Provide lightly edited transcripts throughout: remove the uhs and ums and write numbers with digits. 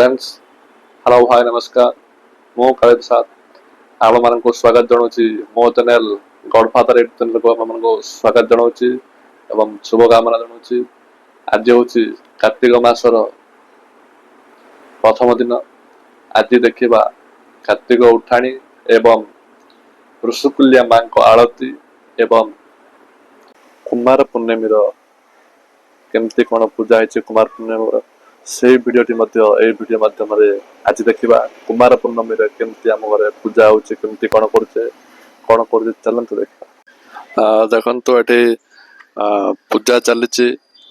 Friends hello भाई नमस्कार मो काले प्रसाद आप मानक स्वागत जनाऊँगी मो चैनल गॉडफादर एट चैनल को आप स्वागत जनाऊँगी एवं शुभकामना जनाऊँगी। आज हूँ कार्तिक मासर प्रथम दिन। आज देखा कार्तिक उठाणी एवं ऋषुकुल्या माँ को आरती एवं कुमार पूर्णिमी केमती कौन पूजा है कुमार पूर्णिमी से भिडटी भिडियो मध्यम आज देखा कुमार पूर्णमी केमती आम घर पूजा होमती कौन कर चलते देखा देखु ये पूजा चली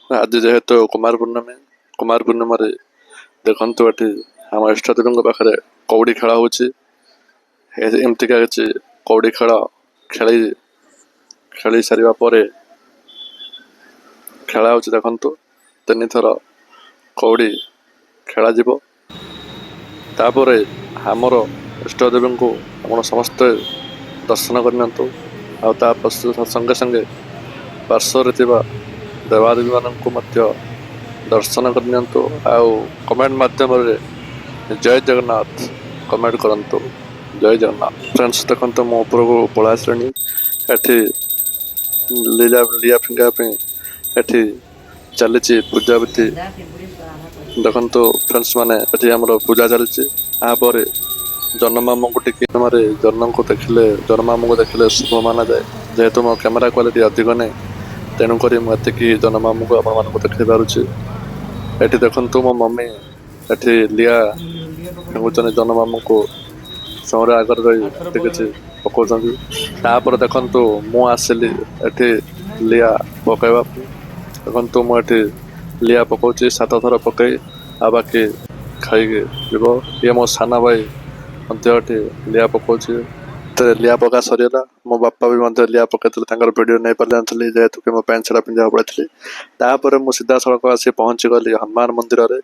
आज जेहेतु कुमार पूर्णिमा देखु ये आम इष्टदेवी पाखे कौड़ी खेल होमतिका किसी कौड़ी खेल खेल सारा खेला हो देखु तीन थर कौड़ी खेल तापर आमर इष्टदेवी को आप समस्ते दर्शन करने संगे संगे पार्श्वर देवादेवी मान दर्शन करने कमेंट माध्यम जय जगन्नाथ कमेंट करंतु जय जगन्नाथ। फ्रेंड्स देखते मो उपर को पड़ा श्रेणी लीला लिया फिंगा एठी चली पूजा विधि देखु फ्रेंड्स माने आमर पूजा चलती जन्मामू को जन्म को देखिले जन्मामू को देखिले शुभ माना जाए जेहेतु मो कैमेरा क्वालिटी अधिक नहीं तेणुक मुझे जन्मामू को आप देख पारुची। ये देखु मो मम्मी ये लिया फेंगुचन जन्मामू को सौर आगर रही किसी पकाउपर देखु मु आसिली ये लिया पकड़ा देखु मुझे लिया पकाउची 7 थर पकई आ बाकी खाई ये मो साना भाई लिया पकाउची लिया पका सरीला मो बापा भी लिया पकई वीडियो नहीं पारि जेहेतु कि मो पैंट सार्ट पिंधा पड़ी तापर मुझे सीधा सड़क आसी पहुँची गली हनुमान मंदिर रे।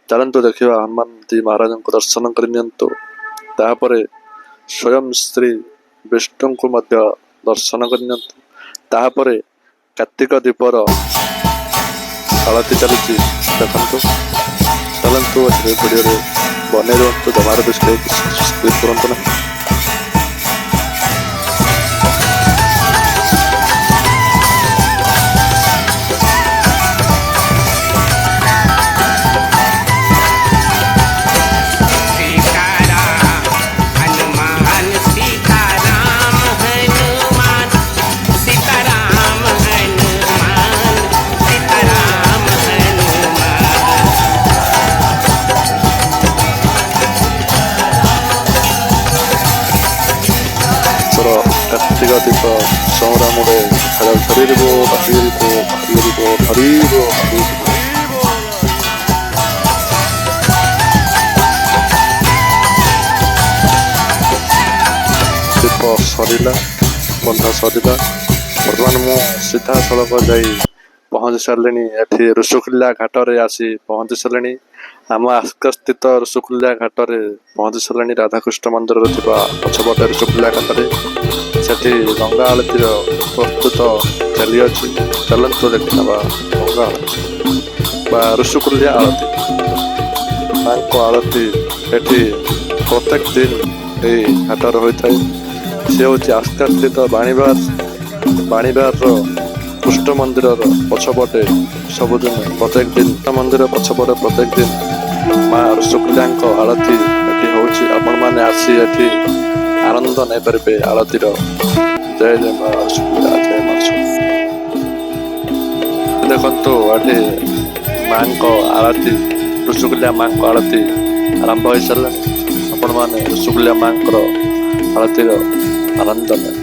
चलतु देखा हनुमान जी महाराज को दर्शन करपर स्वयं श्री विष्णु को दर्शन करपर कार्तिक दीपर आरती चलती देखु चलतु वीडियो बन रुहतु जमार भी स्किप करूँ ना। कार्तिक दीप चौरा मुड़े धर दीप सरला बंध सरला बर्तमान मु सीधा सड़क जा पहुँची सारे ये ऋषुकुल्या घाटे आसी पहुँची सारे आम आस्क स्थित ऋषुकुल्या घाटे पहुँची सारे राधाकृष्ण मंदिर पछपटे ऋषुकुल्या घाटे से गंगा आरती प्रस्तुत चली अच्छी चलतु देखा गंगा आरती ऋषुकुल्या आरती माँ को आरती ये प्रत्येक दिन ये घाटर होता है। सी हूँ आस्था स्थित बाणीबार कृष्ण मंदिर पछपटे सबुदिन प्रत्येक दिन मंदिर पछपटे प्रत्येक दिन माँ ऋषुकुल्या आरती ये हूँ आपण मैंने आसी ये आनंद नहीं पारे आरती जय जय माँ ऋषुकुल्या जय माँ देखु ये माँ को आरती ऋषुकुल्या माँ को आरती आरंभ हो सारे आपण मैंने ऋषुकुल्या माँ को आरती आनंद नहीं।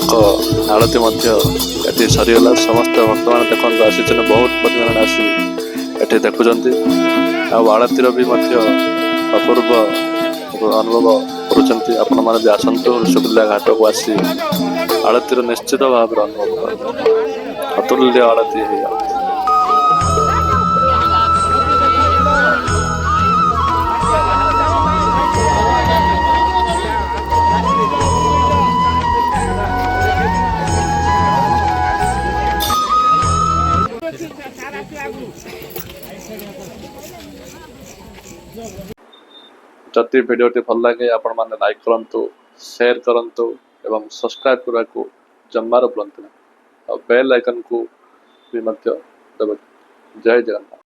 आरती ये सरीगला समस्त भक्त मैंने देखते आसी बहुत परिमाण आसी ये देखुंत आरतीर भी अपूर्व अनुभव कर आसतु ऋषिकुल्या घाट को आसी आरतीर निश्चित भाव अनुभव कर अतुल्य आरती है जदि भिडियोटी भल लगे आपण मैंने लाइक करंतु शेयर करंतु एवं सब्सक्राइब करने को जमार भूलु ना बेल आइकन को भी दबाइए। जय जगन्नाथ।